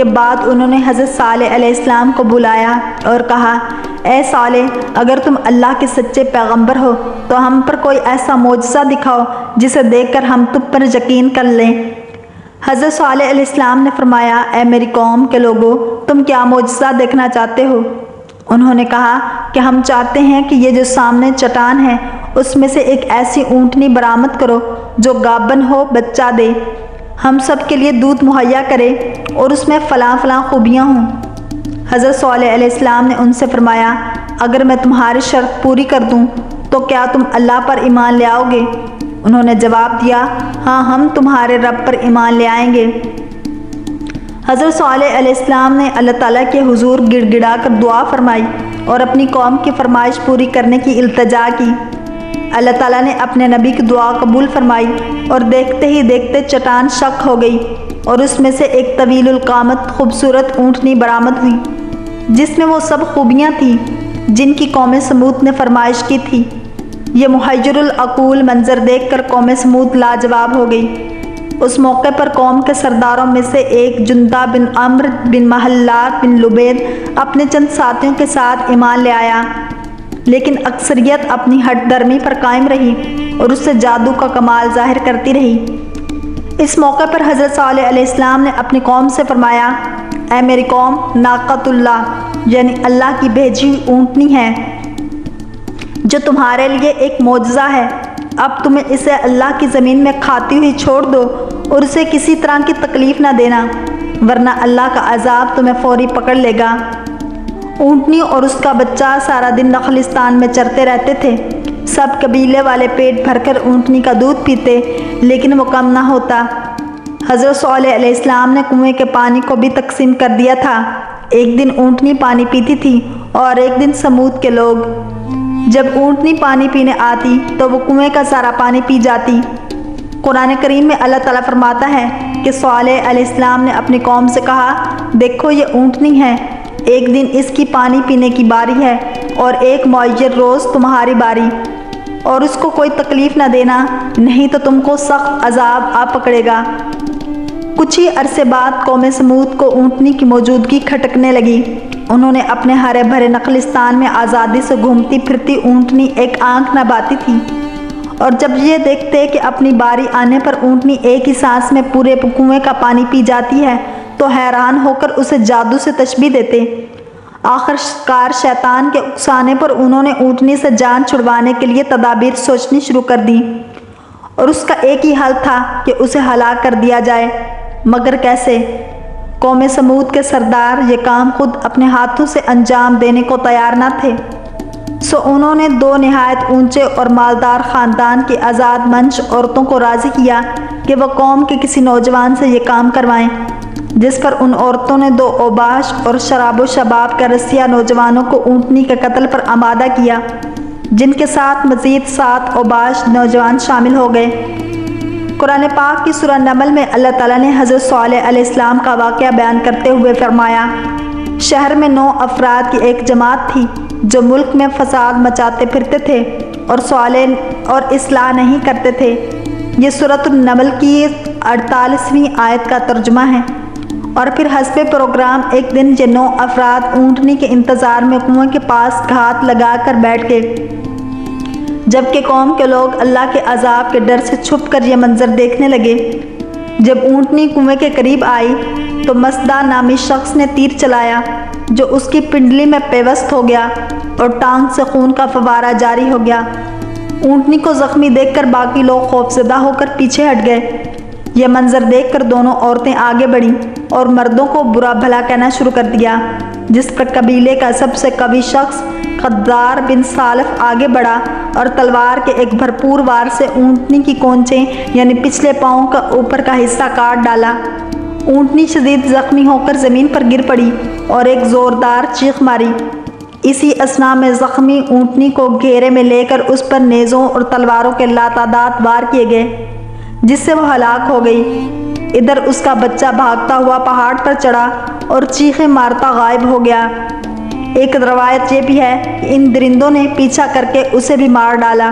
کے بعد انہوں نے حضرت صالح علیہ السلام کو بلایا اور کہا، اے صالح، اگر تم اللہ کے سچے پیغمبر ہو تو ہم پر کوئی ایسا معجزہ دکھاؤ جسے دیکھ کر ہم تم پر یقین کر لیں۔ حضرت صالح علیہ السلام نے فرمایا، اے میری قوم کے لوگوں، تم کیا معجزہ دیکھنا چاہتے ہو؟ انہوں نے کہا کہ ہم چاہتے ہیں کہ یہ جو سامنے چٹان ہے اس میں سے ایک ایسی اونٹنی برآمد کرو جو گابن ہو، بچہ دے، ہم سب کے لیے دودھ مہیا کرے اور اس میں فلاں فلاں خوبیاں ہوں۔ حضرت صالح علیہ السلام نے ان سے فرمایا، اگر میں تمہاری شرط پوری کر دوں تو کیا تم اللہ پر ایمان لے آؤ گے؟ انہوں نے جواب دیا، ہاں، ہم تمہارے رب پر ایمان لے آئیں گے۔ حضرت صالح علیہ السلام نے اللہ تعالیٰ کے حضور گڑ گڑا کر دعا فرمائی اور اپنی قوم کی فرمائش پوری کرنے کی التجا کی۔ اللہ تعالیٰ نے اپنے نبی کی دعا قبول فرمائی اور دیکھتے ہی دیکھتے چٹان شق ہو گئی اور اس میں سے ایک طویل القامت خوبصورت اونٹنی برآمد ہوئی جس میں وہ سب خوبیاں تھیں جن کی قوم سمود نے فرمائش کی تھی۔ یہ محیر العقول منظر دیکھ کر قوم سمود لاجواب ہو گئی۔ اس موقع پر قوم کے سرداروں میں سے ایک جندہ بن عمرو بن محلات بن لبید اپنے چند ساتھیوں کے ساتھ ایمان لے آیا، لیکن اکثریت اپنی ہٹ درمی پر قائم رہی اور اس سے جادو کا کمال ظاہر کرتی رہی۔ اس موقع پر حضرت صالح علیہ السلام نے اپنی قوم سے فرمایا، اے میری قوم، ناقۃ اللہ یعنی اللہ کی بھیجی ہوئی اونٹنی ہے جو تمہارے لیے ایک معجزہ ہے۔ اب تمہیں اسے اللہ کی زمین میں کھاتی ہوئی چھوڑ دو اور اسے کسی طرح کی تکلیف نہ دینا، ورنہ اللہ کا عذاب تمہیں فوری پکڑ لے گا۔ اونٹنی اور اس کا بچہ سارا دن نخلستان میں چرتے رہتے تھے۔ سب قبیلے والے پیٹ بھر کر اونٹنی کا دودھ پیتے، لیکن وہ کم نہ ہوتا۔ حضرت صالح علیہ السلام نے کنویں کے پانی کو بھی تقسیم کر دیا تھا۔ ایک دن اونٹنی پانی پیتی تھی اور ایک دن سمود کے لوگ۔ جب اونٹنی پانی پینے آتی تو وہ کنویں کا سارا پانی پی جاتی۔ قرآن کریم میں اللہ تعالیٰ فرماتا ہے کہ صالح علیہ السلام نے اپنی قوم سے کہا، دیکھو یہ اونٹنی ہے، ایک دن اس کی پانی پینے کی باری ہے اور ایک معین روز تمہاری باری، اور اس کو کوئی تکلیف نہ دینا، نہیں تو تم کو سخت عذاب آ پکڑے گا۔ کچھ ہی عرصے بعد قوم سمود کو اونٹنی کی موجودگی کھٹکنے لگی۔ انہوں نے اپنے ہرے بھرے نخلستان میں آزادی سے گھومتی پھرتی اونٹنی ایک آنکھ نہ باتی تھی، اور جب یہ دیکھتے کہ اپنی باری آنے پر اونٹنی ایک ہی سانس میں پورے کنویں کا پانی پی جاتی ہے تو حیران ہو کر اسے جادو سے تشبیہ دیتے۔ آخر کار شیطان کے اکسانے پر انہوں نے اونٹنی سے جان چھڑوانے کے لیے تدابیر سوچنی شروع کر دی، اور اس کا ایک ہی حل تھا کہ اسے ہلاک کر دیا جائے، مگر کیسے؟ قوم سمود کے سردار یہ کام خود اپنے ہاتھوں سے انجام دینے کو تیار نہ تھے، سو انہوں نے دو نہایت اونچے اور مالدار خاندان کی آزاد منش عورتوں کو راضی کیا کہ وہ قوم کے کسی نوجوان سے یہ کام کروائیں، جس پر ان عورتوں نے دو اوباش اور شراب و شباب کے رسیہ نوجوانوں کو اونٹنی کے قتل پر آمادہ کیا، جن کے ساتھ مزید 7 اوباش نوجوان شامل ہو گئے۔ قرآن پاک کی سورہ نمل میں اللہ تعالیٰ نے حضرت صالح علیہ السلام کا واقعہ بیان کرتے ہوئے فرمایا، شہر میں 9 افراد کی ایک جماعت تھی جو ملک میں فساد مچاتے پھرتے تھے اور صالح اور اصلاح نہیں کرتے تھے۔ یہ سورۃ النمل کی 48ویں آیت کا ترجمہ ہے۔ اور پھر حسب پروگرام ایک دن یہ 9 افراد اونٹنی کے انتظار میں کنویں کے پاس گھات لگا کر بیٹھ گئے، جبکہ قوم کے لوگ اللہ کے عذاب کے ڈر سے چھپ کر یہ منظر دیکھنے لگے۔ جب اونٹنی کنویں کے قریب آئی تو مسدہ نامی شخص نے تیر چلایا جو اس کی پنڈلی میں پیوست ہو گیا اور ٹانگ سے خون کا فوارہ جاری ہو گیا۔ اونٹنی کو زخمی دیکھ کر باقی لوگ خوفزدہ ہو کر پیچھے ہٹ گئے۔ یہ منظر دیکھ کر دونوں عورتیں آگے بڑھیں اور مردوں کو برا بھلا کہنا شروع کر دیا، جس پر قبیلے کا سب سے قوی شخص خدار بن سالف آگے بڑھا اور تلوار کے ایک بھرپور وار سے اونٹنی کی کونچیں یعنی پچھلے پاؤں کا اوپر کا حصہ کاٹ ڈالا۔ اونٹنی شدید زخمی ہو کر زمین پر گر پڑی اور ایک زوردار چیخ ماری۔ اسی اثنا میں زخمی اونٹنی کو گھیرے میں لے کر اس پر نیزوں اور تلواروں کے لاتعداد وار کیے گئے، جس سے وہ ہلاک ہو گئی۔ ادھر اس کا بچہ بھاگتا ہوا پہاڑ پر چڑھا اور چیخیں مارتا غائب ہو گیا۔ ایک روایت یہ بھی ہے کہ ان درندوں نے پیچھا کر کے اسے بھی مار ڈالا۔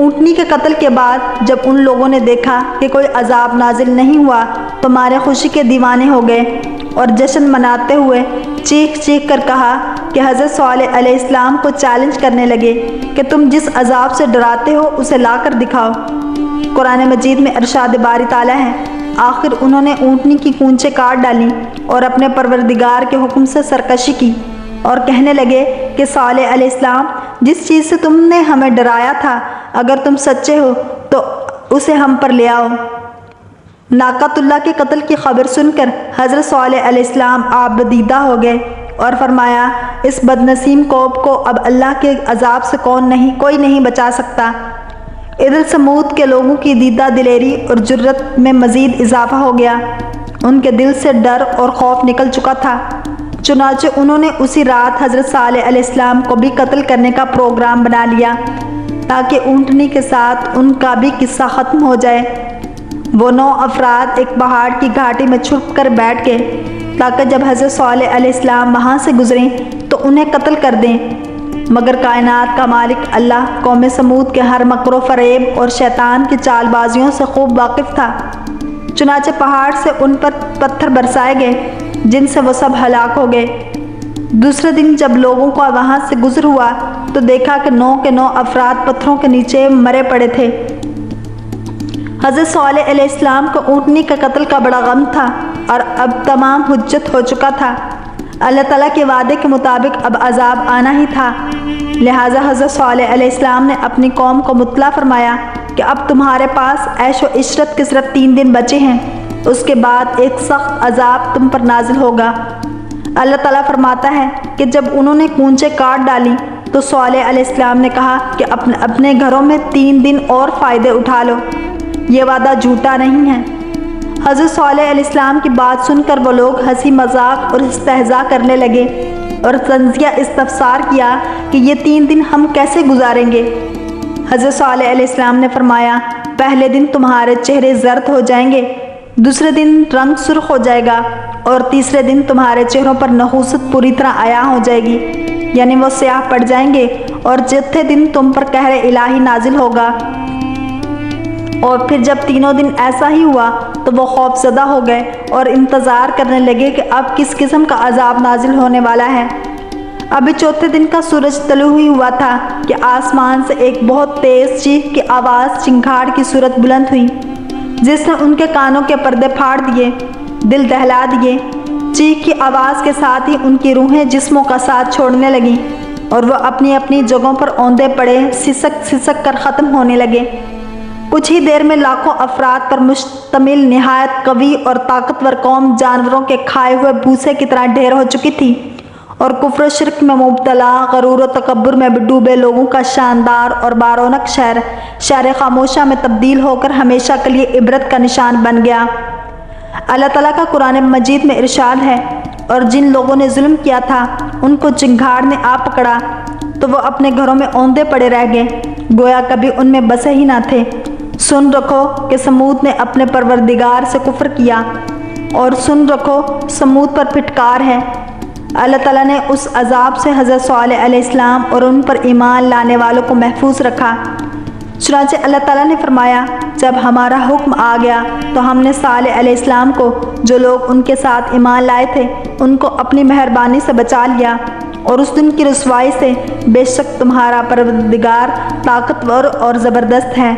اونٹنی کے قتل کے بعد جب ان لوگوں نے دیکھا کہ کوئی عذاب نازل نہیں ہوا تو مارے خوشی کے دیوانے ہو گئے اور جشن مناتے ہوئے چیخ چیخ کر کہا کہ حضرت صالح علیہ السلام کو چیلنج کرنے لگے کہ تم جس عذاب سے ڈراتے ہو اسے لا کر دکھاؤ۔ قرآن مجید میں ارشاد باری تعالیٰ ہے، آخر انہوں نے اونٹنی کی کونچیں کاٹ ڈالیں اور اپنے پروردگار کے حکم سے سرکشی کی اور کہنے لگے کہ صالح علیہ السلام، جس چیز سے تم نے ہمیں ڈرایا تھا، اگر تم سچے ہو تو اسے ہم پر لے آؤ۔ ناقۃ اللہ کے قتل کی خبر سن کر حضرت صالح علیہ السلام آبدیدہ ہو گئے اور فرمایا، اس بدنصیب قوم کو اب اللہ کے عذاب سے کوئی نہیں بچا سکتا۔ ادھر سمود کے لوگوں کی دیدہ دلیری اور جرت میں مزید اضافہ ہو گیا۔ ان کے دل سے ڈر اور خوف نکل چکا تھا، چنانچہ انہوں نے اسی رات حضرت صالح علیہ السلام کو بھی قتل کرنے کا پروگرام بنا لیا تاکہ اونٹنی کے ساتھ ان کا بھی قصہ ختم ہو جائے۔ وہ 9 افراد ایک پہاڑ کی گھاٹی میں چھپ کر بیٹھ گئے تاکہ جب حضرت صالح علیہ السلام وہاں سے گزریں تو انہیں قتل کر دیں، مگر کائنات کا مالک اللہ قوم سمود کے ہر مکر و فریب اور شیطان کی چال بازیوں سے خوب واقف تھا، چنانچہ پہاڑ سے ان پر پتھر برسائے گئے جن سے وہ سب ہلاک ہو گئے۔ دوسرے دن جب لوگوں کو وہاں سے گزر ہوا تو دیکھا کہ 9 کے 9 افراد پتھروں کے نیچے مرے پڑے تھے۔ حضرت صالح علیہ السلام کو اونٹنی کے قتل کا بڑا غم تھا اور اب تمام حجت ہو چکا تھا۔ اللہ تعالیٰ کے وعدے کے مطابق اب عذاب آنا ہی تھا، لہٰذا حضرت صالح علیہ السلام نے اپنی قوم کو مطلع فرمایا کہ اب تمہارے پاس عیش و عشرت کے صرف 3 دن بچے ہیں، اس کے بعد ایک سخت عذاب تم پر نازل ہوگا۔ اللہ تعالیٰ فرماتا ہے کہ جب انہوں نے کونچیں کاٹ ڈالی تو صالح علیہ السلام نے کہا کہ اپنے گھروں میں 3 دن اور فائدے اٹھا لو، یہ وعدہ جھوٹا نہیں ہے۔ حضرت صالح علیہ السلام کی بات سن کر وہ لوگ ہنسی مذاق اور استہزاء کرنے لگے اور طنزیہ استفسار کیا کہ یہ 3 دن ہم کیسے گزاریں گے؟ حضرت صالح علیہ السلام نے فرمایا، پہلے دن تمہارے چہرے زرد ہو جائیں گے، دوسرے دن رنگ سرخ ہو جائے گا اور تیسرے دن تمہارے چہروں پر نحوست پوری طرح عیاں ہو جائے گی، یعنی وہ سیاہ پڑ جائیں گے، اور چوتھے دن تم پر قہر الہی نازل ہوگا۔ اور پھر جب 3 دن ایسا ہی ہوا تو وہ خوف زدہ ہو گئے اور انتظار کرنے لگے کہ اب کس قسم کا عذاب نازل ہونے والا ہے۔ ابھی چوتھے دن کا سورج طلوع ہی ہوا تھا کہ آسمان سے ایک بہت تیز چیخ کی آواز چنگھاڑ کی صورت بلند ہوئی، جس نے ان کے کانوں کے پردے پھاڑ دیے، دل دہلا دیے۔ چیخ کی آواز کے ساتھ ہی ان کی روحیں جسموں کا ساتھ چھوڑنے لگیں اور وہ اپنی اپنی جگہوں پر اوندے پڑے سسک سسک کر ختم ہونے لگے۔ کچھ ہی دیر میں لاکھوں افراد پر مشتمل نہایت قوی اور طاقتور قوم جانوروں کے کھائے ہوئے بھوسے کی طرح ڈھیر ہو چکی تھی، اور کفر و شرک میں مبتلا، غرور و تکبر میں ڈوبے لوگوں کا شاندار اور بارونق شہر خاموشہ میں تبدیل ہو کر ہمیشہ کے لیے عبرت کا نشان بن گیا۔ اللہ تعالیٰ کا قرآن مجید میں ارشاد ہے، اور جن لوگوں نے ظلم کیا تھا ان کو چنگھاڑ نے آ پکڑا تو وہ اپنے گھروں میں اوندے پڑے رہ گئے، گویا کبھی ان میں بسے ہی نہ تھے۔ سن رکھو کہ سمود نے اپنے پروردگار سے کفر کیا، اور سن رکھو سمود پر پھٹکار ہے۔ اللہ تعالیٰ نے اس عذاب سے حضرت صالح علیہ السلام اور ان پر ایمان لانے والوں کو محفوظ رکھا۔ چنانچہ اللہ تعالیٰ نے فرمایا، جب ہمارا حکم آ گیا تو ہم نے صالح علیہ السلام کو، جو لوگ ان کے ساتھ ایمان لائے تھے، ان کو اپنی مہربانی سے بچا لیا، اور اس دن کی رسوائی سے بے شک تمہارا پروردگار طاقتور اور زبردست ہے۔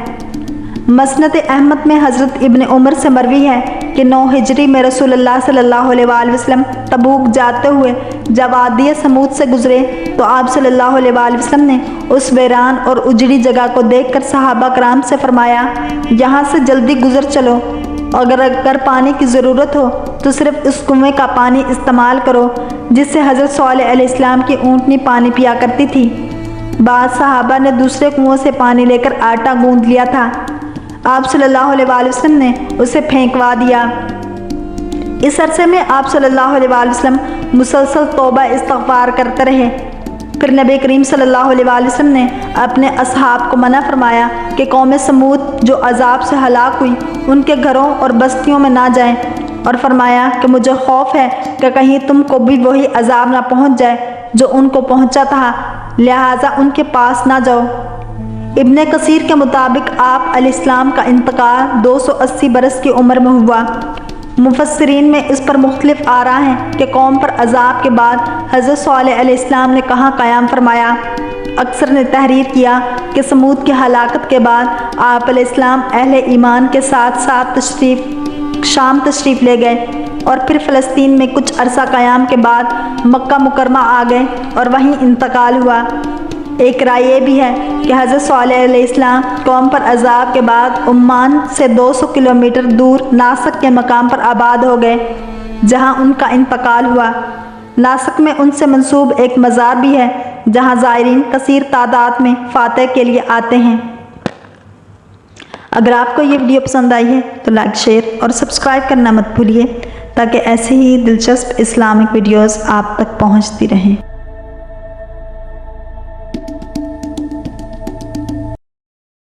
مسند احمد میں حضرت ابن عمر سے مروی ہے کہ 9 ہجری میں رسول اللہ صلی اللہ علیہ وآلہ وسلم تبوک جاتے ہوئے جب وادی سمود سے گزرے تو آپ صلی اللہ علیہ وآلہ وسلم نے اس ویران اور اجڑی جگہ کو دیکھ کر صحابہ کرام سے فرمایا، یہاں سے جلدی گزر چلو، اگر پانی کی ضرورت ہو تو صرف اس کنویں کا پانی استعمال کرو جس سے حضرت صالح علیہ السلام کی اونٹنی پانی پیا کرتی تھی۔ بعض صحابہ نے دوسرے کنویں سے پانی لے کر آٹا گوندھ لیا تھا، آپ صلی اللہ علیہ وآلہ وسلم نے اسے پھینکوا دیا۔ اس عرصے میں آپ صلی اللہ علیہ وآلہ وسلم مسلسل توبہ استغفار کرتے رہے۔ پھر نبی کریم صلی اللہ علیہ وآلہ وسلم نے اپنے اصحاب کو منع فرمایا کہ قوم سمود جو عذاب سے ہلاک ہوئی ان کے گھروں اور بستیوں میں نہ جائیں، اور فرمایا کہ مجھے خوف ہے کہ کہیں تم کو بھی وہی عذاب نہ پہنچ جائے جو ان کو پہنچا تھا، لہٰذا ان کے پاس نہ جاؤ۔ ابن کثیر کے مطابق آپ علیہ السلام کا انتقال 280 برس کی عمر میں ہوا۔ مفسرین میں اس پر مختلف آراء ہیں کہ قوم پر عذاب کے بعد حضرت صالح علیہ السلام نے کہاں قیام فرمایا۔ اکثر نے تحریر کیا کہ سمود کی ہلاکت کے بعد آپ علیہ السلام اہل ایمان کے ساتھ شام تشریف لے گئے اور پھر فلسطین میں کچھ عرصہ قیام کے بعد مکہ مکرمہ آ گئے اور وہیں انتقال ہوا۔ ایک رائے یہ بھی ہے کہ حضرت صالح علیہ السلام قوم پر عذاب کے بعد عمان سے 200 کلومیٹر دور ناسک کے مقام پر آباد ہو گئے جہاں ان کا انتقال ہوا۔ ناسک میں ان سے منسوب ایک مزار بھی ہے جہاں زائرین کثیر تعداد میں فاتح کے لیے آتے ہیں۔ اگر آپ کو یہ ویڈیو پسند آئی ہے تو لائک، شیئر اور سبسکرائب کرنا مت بھولیے تاکہ ایسے ہی دلچسپ اسلامک ویڈیوز آپ تک پہنچتی رہیں۔